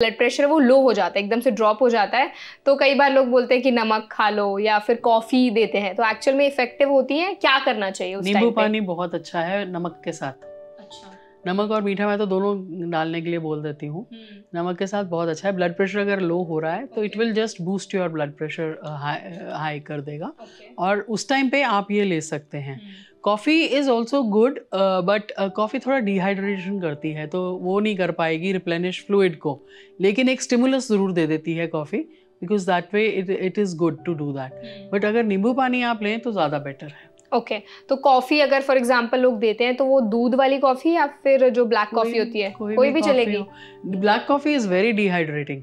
Blood pressure वो लो हो जाता है, एकदम से ड्रॉप हो जाता है, तो कई बार लोग बोलते हैं कि नमक खा लो या फिर कॉफी देते हैं, तो एक्चुअल में इफेक्टिव होती है? क्या करना चाहिए उस टाइम पे? नींबू पानी बहुत अच्छा है नमक के साथ। अच्छा। नमक और मीठा मैं तो दोनों डालने के लिए बोल देती हूँ। नमक के साथ बहुत अच्छा है। ब्लड प्रेशर अगर लो हो रहा है तो it will just boost your blood pressure high कर देगा। और उस टाइम पे आप ये ले सकते हैं। Coffee is also good, but coffee थोड़ा डिहाइड्रेशन करती है, तो वो नहीं कर पाएगी रिप्लेनिश फ्लूइड को, लेकिन एक स्टिमुलस ज़रूर दे देती है coffee, because that way it is good to do that. But अगर नींबू पानी आप लें तो ज़्यादा बेटर है। ओके, तो कॉफी अगर फॉर एग्जांपल लोग देते हैं तो वो दूध वाली कॉफी या फिर जो ब्लैक कॉफी होती है, कोई भी चलेगी? Black coffee is very dehydrating.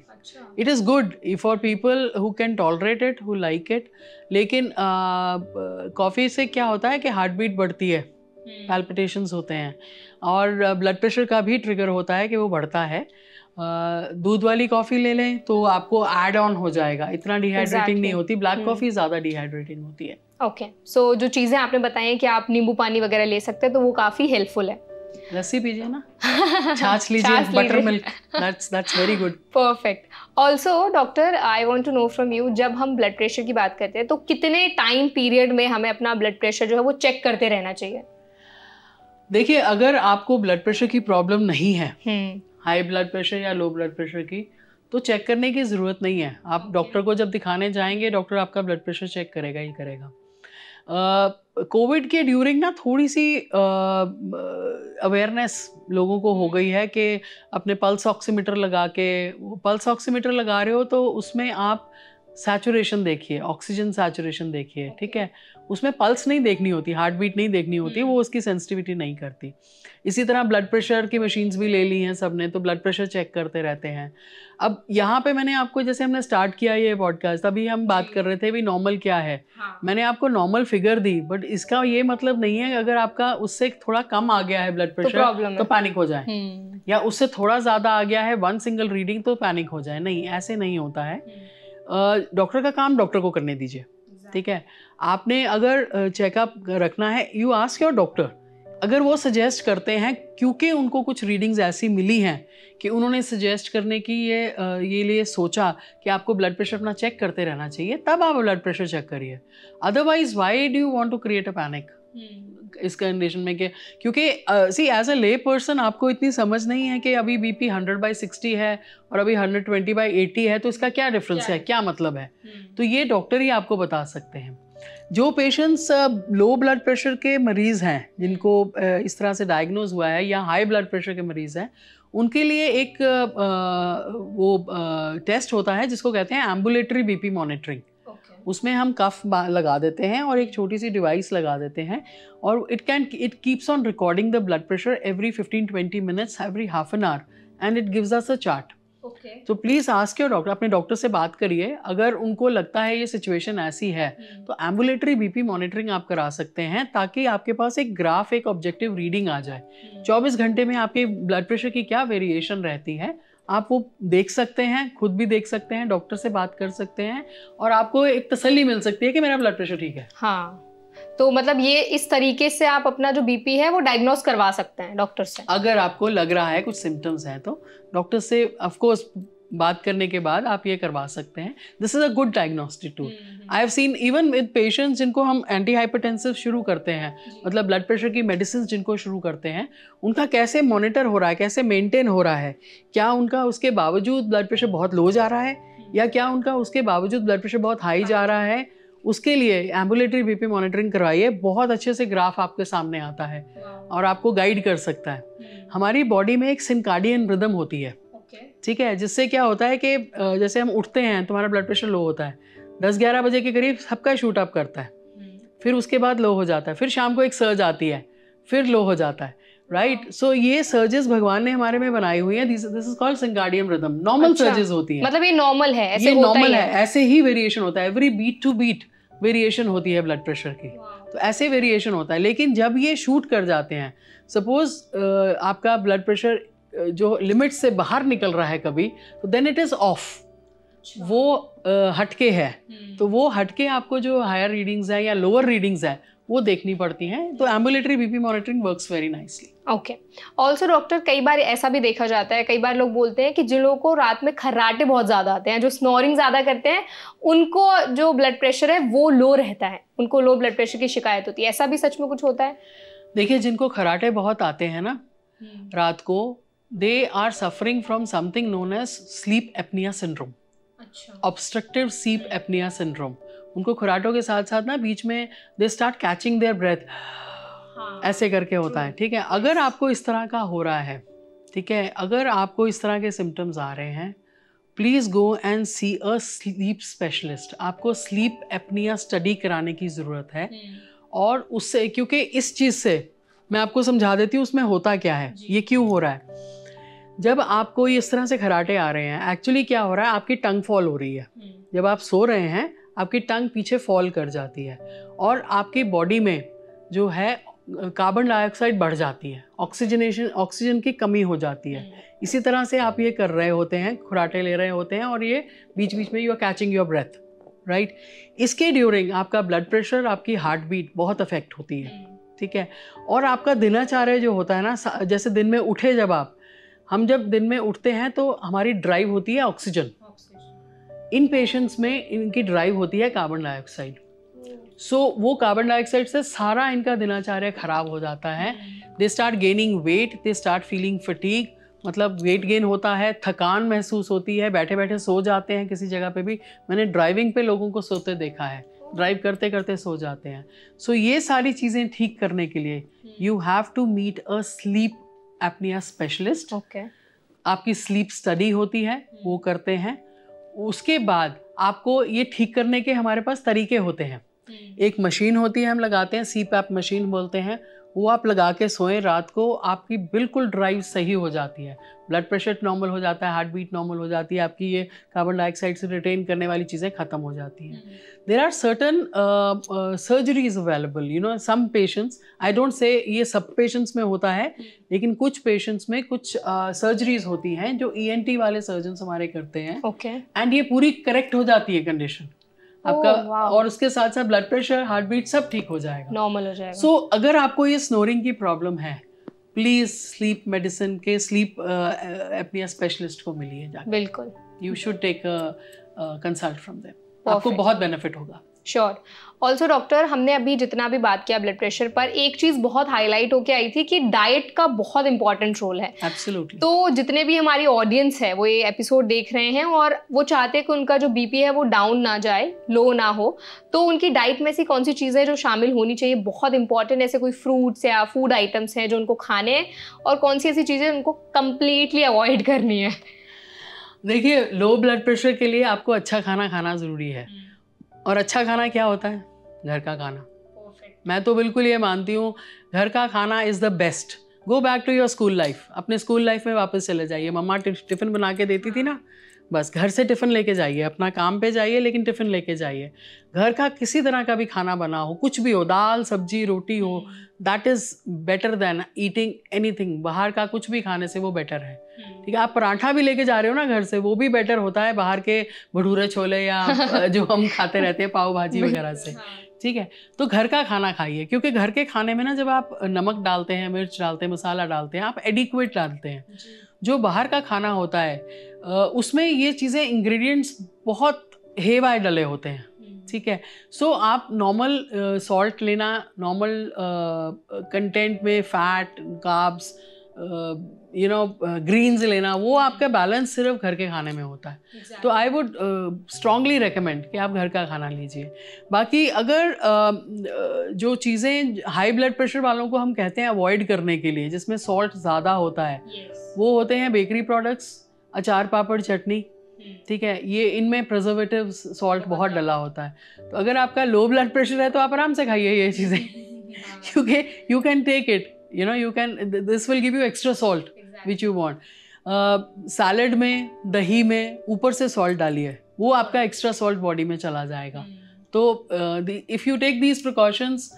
It is good for people who can tolerate it, who like it, लेकिन कॉफी से क्या होता है कि हार्ट बीट बढ़ती है, पैल्पिटेशंस होते हैं, और ब्लड प्रेशर का भी ट्रिगर होता है कि वो बढ़ता है। दूध वाली कॉफ़ी ले लें तो आपको ऐड ऑन हो जाएगा, इतना डिहाइड्रेटिंग नहीं होती। ब्लैक कॉफ़ी ज़्यादा डिहाइड्रेटिंग होती है। ओके, सो जो चीज़ें आपने बताई हैं कि आप नींबू पानी वगैरह ले सकते हैं, तो वो काफ़ी हेल्पफुल है। लस्सी पीजिए ना, छाछ लीजिए, butter milk, that's very good. Perfect. Also doctor, I want to know from you, जब हम ब्लड प्रेशर की बात करते हैं तो कितने टाइम पीरियड में हमें अपना ब्लड प्रेशर जो है वो चेक करते रहना चाहिए? देखिए, अगर आपको ब्लड प्रेशर की प्रॉब्लम नहीं है, हाई ब्लड प्रेशर या लो ब्लड प्रेशर की, तो चेक करने की ज़रूरत नहीं है। आप डॉक्टर को जब दिखाने जाएंगे, डॉक्टर आपका ब्लड प्रेशर चेक करेगा ही करेगा। कोविड के ड्यूरिंग ना थोड़ी सी अवेयरनेस लोगों को हो गई है कि अपने पल्स ऑक्सीमीटर लगा के, पल्स ऑक्सीमीटर लगा रहे हो तो उसमें आप सैचुरेशन देखिए, ऑक्सीजन सैचुरेशन देखिए, ठीक है। उसमें पल्स नहीं देखनी होती, हार्ट बीट नहीं देखनी होती, वो उसकी सेंसिटिविटी नहीं करती। इसी तरह ब्लड प्रेशर की मशीन्स भी ले ली हैं सबने, तो ब्लड प्रेशर चेक करते रहते हैं। अब यहाँ पे मैंने आपको, जैसे हमने स्टार्ट किया ये पॉडकास्ट, अभी हम बात कर रहे थे भी नॉर्मल क्या है। मैंने आपको नॉर्मल फिगर दी, बट इसका ये मतलब नहीं है अगर आपका उससे थोड़ा कम आ गया है ब्लड प्रेशर तो पैनिक हो जाए, या उससे थोड़ा ज़्यादा आ गया है वन सिंगल रीडिंग तो पैनिक हो जाए। नहीं, ऐसे नहीं होता है। डॉक्टर का काम डॉक्टर को करने दीजिए, ठीक है। आपने अगर चेकअप रखना है, यू आस्क योर डॉक्टर। अगर वो सजेस्ट करते हैं, क्योंकि उनको कुछ रीडिंग्स ऐसी मिली हैं कि उन्होंने सजेस्ट करने की ये लिए सोचा कि आपको ब्लड प्रेशर अपना चेक करते रहना चाहिए, तब आप ब्लड प्रेशर चेक करिए। Otherwise why do you want to create a panic इस कंडीशन में कि, क्योंकि सी एज अ ले पर्सन आपको इतनी समझ नहीं है कि अभी बीपी 100/60 है और अभी 120/80 है, तो इसका क्या डिफरेंस है, क्या मतलब है। तो ये डॉक्टर ही आपको बता सकते हैं। जो पेशेंट्स लो ब्लड प्रेशर के मरीज़ हैं, जिनको इस तरह से डायग्नोज हुआ है, या हाई ब्लड प्रेशर के मरीज़ हैं, उनके लिए एक टेस्ट होता है जिसको कहते हैं एम्बुलेटरी बीपी मॉनिटरिंग। उसमें हम कफ लगा देते हैं और एक छोटी सी डिवाइस लगा देते हैं, और it keeps on recording the blood pressure every 15-20 minutes, every half an hour, and it gives us a chart. तो प्लीज़ आस्क योर डॉक्टर, अपने डॉक्टर से बात करिए। अगर उनको लगता है ये सिचुएशन ऐसी है तो एम्बुलेटरी बीपी मॉनिटरिंग आप करा सकते हैं, ताकि आपके पास एक ग्राफ, एक ऑब्जेक्टिव रीडिंग आ जाए। 24 घंटे में आपके ब्लड प्रेशर की क्या वेरिएशन रहती है, आप वो देख सकते हैं, खुद भी देख सकते हैं, डॉक्टर से बात कर सकते हैं, और आपको एक तसल्ली मिल सकती है कि मेरा ब्लड प्रेशर ठीक है। हाँ, तो मतलब ये इस तरीके से आप अपना जो बीपी है वो डायग्नोस करवा सकते हैं डॉक्टर से। अगर आपको लग रहा है कुछ सिम्टम्स हैं तो डॉक्टर से ऑफ कोर्स बात करने के बाद आप ये करवा सकते हैं। This is a good diagnostic tool. I have seen even with patients जिनको हम एंटी हाइपरटेंसिव शुरू करते हैं, मतलब ब्लड प्रेशर की मेडिसिन जिनको शुरू करते हैं, उनका कैसे मॉनिटर हो रहा है, कैसे मेंटेन हो रहा है, क्या उनका उसके बावजूद ब्लड प्रेशर बहुत लो जा रहा है, या क्या उनका उसके बावजूद ब्लड प्रेशर बहुत हाई जा रहा है। उसके लिए एम्बुलेटरी बीपी मॉनिटरिंग करवाइए, बहुत अच्छे से ग्राफ आपके सामने आता है और आपको गाइड कर सकता है। हमारी बॉडी में एक सिरकाडियन रिदम होती है, ठीक है, जिससे क्या होता है कि जैसे हम उठते हैं, तुम्हारा ब्लड प्रेशर लो होता है, 10-11 बजे के करीब सबका शूट अप करता है, फिर उसके बाद लो हो जाता है, फिर शाम को एक सर्ज आती है, फिर लो हो जाता है, राइट। सो ये सर्जेस भगवान ने हमारे में बनाई हुई है। This is called circadian rhythm. Normal surges होती हैं, मतलब ये नॉर्मल है, ऐसे ये होता नॉर्मल है, ऐसे ही वेरिएशन होता है। Every beat to beat variation होती है ब्लड प्रेशर की, तो ऐसे वेरिएशन होता है। लेकिन जब ये शूट कर जाते हैं, सपोज आपका ब्लड प्रेशर जो लिमिट से बाहर निकल रहा है कभी, तो देन इट इज ऑफ, वो हटके है। तो वो हटके आपको जो हायर रीडिंग्स है या लोअर रीडिंग्स है वो देखनी पड़ती हैं। तो ambulatory BP monitoring works very nicely. Okay. Also doctor, कई बार ऐसा भी देखा जाता है, कई बार लोग बोलते हैं कि जिन लोगों को रात में खर्राटे बहुत ज़्यादा आते हैं, जो स्नोरिंग ज़्यादा करते हैं, उनको जो ब्लड प्रेशर है वो लो रहता है, उनको लो ब्लड प्रेशर की शिकायत होती है। ऐसा भी सच में कुछ होता है? देखिए, जिनको खर्राटे बहुत आते हैं ना रात को, they are suffering from something known as sleep apnea syndrome, obstructive sleep apnea syndrome. उनको खर्राटों के साथ साथ ना बीच में they start catching their breath, ऐसे करके होता है। ठीक है, अगर आपको इस तरह का हो रहा है, ठीक है, अगर आपको इस तरह के सिम्टम्स आ रहे हैं, please go and see a sleep specialist. आपको स्लीप एपनिया स्टडी कराने की ज़रूरत है। और उससे, क्योंकि इस चीज़ से मैं आपको समझा देती हूँ उसमें होता क्या है, ये क्यों हो रहा है। जब आपको इस तरह से खर्राटे आ रहे हैं, एक्चुअली क्या हो रहा है, आपकी टंग फॉल हो रही है। जब आप सो रहे हैं, आपकी टंग पीछे फॉल कर जाती है और आपकी बॉडी में जो है कार्बन डाइऑक्साइड बढ़ जाती है, ऑक्सीजन की कमी हो जाती है। इसी तरह से आप ये कर रहे होते हैं, खुराटे ले रहे होते हैं और ये बीच बीच में you are catching your breath, right. इसके ड्यूरिंग आपका ब्लड प्रेशर, आपकी हार्ट बीट बहुत अफेक्ट होती है। ठीक है, और आपका दिनचर्या जो होता है ना, जैसे दिन में उठे, हम जब दिन में उठते हैं तो हमारी ड्राइव होती है ऑक्सीजन। इन पेशेंट्स में इनकी ड्राइव होती है कार्बन डाइऑक्साइड। सो वो कार्बन डाइऑक्साइड से सारा इनका दिनचर्या खराब हो जाता है। They start gaining weight, they start feeling fatigue, मतलब वेट गेन होता है, थकान महसूस होती है, बैठे बैठे सो जाते हैं किसी जगह पे भी। मैंने ड्राइविंग पे लोगों को सोते देखा है, ड्राइव करते करते सो जाते हैं। सो ये सारी चीज़ें ठीक करने के लिए you have to meet a sleep apnea specialist. आपकी स्लीप स्टडी होती है, वो करते हैं। उसके बाद आपको ये ठीक करने के हमारे पास तरीके होते हैं। एक मशीन होती है, हम लगाते हैं, CPAP मशीन बोलते हैं, वो आप लगा के सोएं रात को, आपकी बिल्कुल ड्राइव सही हो जाती है, ब्लड प्रेशर नॉर्मल हो जाता है, हार्ट बीट नॉर्मल हो जाती है, आपकी ये कार्बन डाइऑक्साइड से रिटेन करने वाली चीज़ें ख़त्म हो जाती हैं। There are certain surgeries available, you know, some patients, I don't say ये सब पेशेंट्स में होता है, लेकिन कुछ पेशेंट्स में कुछ सर्जरीज होती हैं जो ENT वाले सर्जन हमारे करते हैं। एंड ये पूरी करेक्ट हो जाती है कंडीशन आपका, और उसके साथ साथ ब्लड प्रेशर, हार्ट बीट सब ठीक हो जाएगा, नॉर्मल हो जाएगा। सो अगर आपको ये स्नोरिंग की प्रॉब्लम है, प्लीज स्लीप मेडिसिन के स्लीप एपनिया स्पेशलिस्ट को मिलिए जाके। बिल्कुल, you should take a consult from them, आपको बहुत बेनिफिट होगा। श्योर। ऑल्सो डॉक्टर, हमने अभी जितना भी बात किया ब्लड प्रेशर पर, एक चीज़ बहुत हाईलाइट होके आई थी कि डाइट का बहुत इंपॉर्टेंट रोल है। एब्सोल्युटली। तो जितने भी हमारी ऑडियंस है वो ये एपिसोड देख रहे हैं और वो चाहते हैं कि उनका जो BP है वो डाउन ना जाए, लो ना हो, तो उनकी डाइट में से कौन सी चीज़ें जो शामिल होनी चाहिए, बहुत इंपॉर्टेंट, ऐसे कोई फ्रूट्स या फूड आइटम्स हैं जो उनको खाने हैं, और कौन सी ऐसी चीज़ें उनको कम्प्लीटली अवॉइड करनी है? देखिए, लो ब्लड प्रेशर के लिए आपको अच्छा खाना खाना ज़रूरी है। और अच्छा खाना क्या होता है? घर का खाना। मैं तो बिल्कुल ये मानती हूँ, घर का खाना is the best. Go back to your school life, अपने स्कूल लाइफ में वापस चले जाइए। मम्मा टिफ़िन बना के देती थी ना, बस घर से टिफ़िन लेके जाइए, अपना काम पे जाइए लेकिन टिफ़िन लेके जाइए। घर का किसी तरह का भी खाना बना हो, कुछ भी हो, दाल सब्जी रोटी हो, that is better than eating anything. बाहर का कुछ भी खाने से वो बेटर है। ठीक है, आप पराठा भी लेके जा रहे हो ना घर से, वो भी बेटर होता है बाहर के भटूरे छोले या जो हम खाते रहते हैं पाव भाजी वगैरह से। ठीक है, तो घर का खाना खाइए, क्योंकि घर के खाने में ना जब आप नमक डालते हैं, मिर्च डालते हैं, मसाला डालते हैं, आप एडिक्वेट डालते हैं। जो बाहर का खाना होता है उसमें ये चीज़ें, इंग्रेडिएंट्स बहुत हेवाए डले होते हैं। ठीक है, सो आप नॉर्मल सॉल्ट लेना, नॉर्मल कंटेंट में fat, carbs, you know, greens लेना, वो आपका बैलेंस सिर्फ घर के खाने में होता है। तो आई वुड स्ट्रांगली रेकमेंड कि आप घर का खाना लीजिए। बाकी अगर जो चीज़ें हाई ब्लड प्रेशर वालों को हम कहते हैं अवॉइड करने के लिए, जिसमें सॉल्ट ज़्यादा होता है, वो होते हैं बेकरी प्रोडक्ट्स, अचार पापड़ चटनी। ठीक है, ये इनमें प्रिजर्वेटिव सॉल्ट बहुत डला होता है। तो अगर आपका लो ब्लड प्रेशर है तो आप आराम से खाइए ये चीज़ें, क्योंकि you can take it, you know, you can, this will give you extra salt which you want. Salad में, दही में ऊपर से सॉल्ट डालिए, वो आपका एक्स्ट्रा सॉल्ट बॉडी में चला जाएगा। तो if you take these precautions,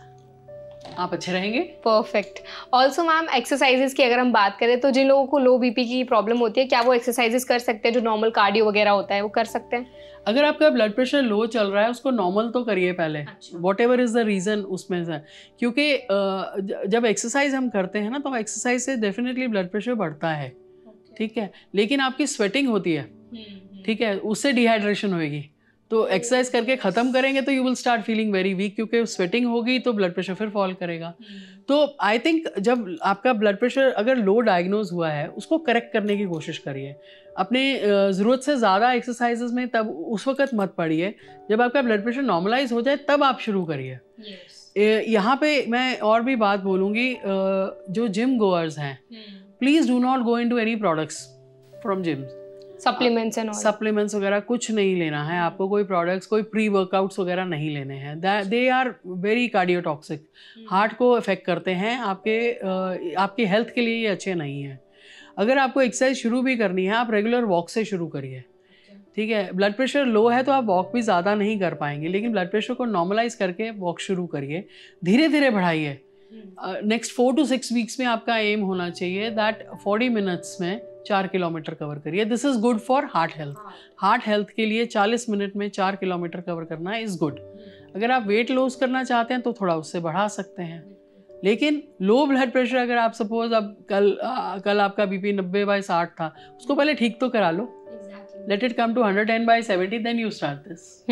आप अच्छे रहेंगे। परफेक्ट। ऑल्सो मैम, एक्सरसाइजेस की अगर हम बात करें तो जिन लोगों को लो बीपी की प्रॉब्लम होती है, क्या वो एक्सरसाइजेस कर सकते हैं जो नॉर्मल कार्डियो वगैरह होता है वो कर सकते हैं? अगर आपका ब्लड प्रेशर लो चल रहा है उसको नॉर्मल तो करिए पहले, what ever is the reason उसमें से, क्योंकि जब एक्सरसाइज हम करते हैं ना तो एक्सरसाइज से डेफिनेटली ब्लड प्रेशर बढ़ता है, ठीक है, लेकिन आपकी स्वेटिंग होती है, ठीक है, उससे डिहाइड्रेशन होएगी। तो एक्सरसाइज करके ख़त्म करेंगे तो you will start feeling very weak, क्योंकि स्वेटिंग होगी तो ब्लड प्रेशर फिर फॉल करेगा। तो आई थिंक जब आपका ब्लड प्रेशर अगर लो डायग्नोज हुआ है उसको करेक्ट करने की कोशिश करिए। अपने ज़रूरत से ज़्यादा एक्सरसाइजेज में तब उस वक्त मत पड़िए, जब आपका ब्लड प्रेशर नॉर्मलाइज हो जाए तब आप शुरू करिए। यहाँ पे मैं और भी बात बोलूँगी, जो जिम गोअर्स हैं, please do not go into any products from gym. Supplements and all, supplements वगैरह कुछ नहीं लेना है आपको, कोई प्रोडक्ट्स, कोई प्री वर्कआउट्स वगैरह नहीं लेने हैं। They are very cardiotoxic, heart को अफेक्ट करते हैं, आपके हेल्थ के लिए ये अच्छे नहीं हैं। अगर आपको एक्सरसाइज शुरू भी करनी है आप रेगुलर वॉक से शुरू करिए, ठीक है। ब्लड प्रेशर लो है तो आप वॉक भी ज़्यादा नहीं कर पाएंगे, लेकिन ब्लड प्रेशर को नॉर्मलाइज करके वॉक शुरू करिए, धीरे धीरे बढ़ाइए। नेक्स्ट 4 to 6 वीक्स में आपका एम होना चाहिए दैट 40 मिनट्स में 4 किलोमीटर कवर करिए। This is good for heart health. Heart health के लिए 40 मिनट में 4 किलोमीटर कवर करना इज़ गुड। अगर आप वेट लॉस करना चाहते हैं तो थोड़ा उससे बढ़ा सकते हैं, लेकिन लो ब्लड प्रेशर अगर आप सपोज अब कल आपका बीपी 90/60 था, उसको पहले ठीक तो करा लो। Let it come to 110/70, then you start this.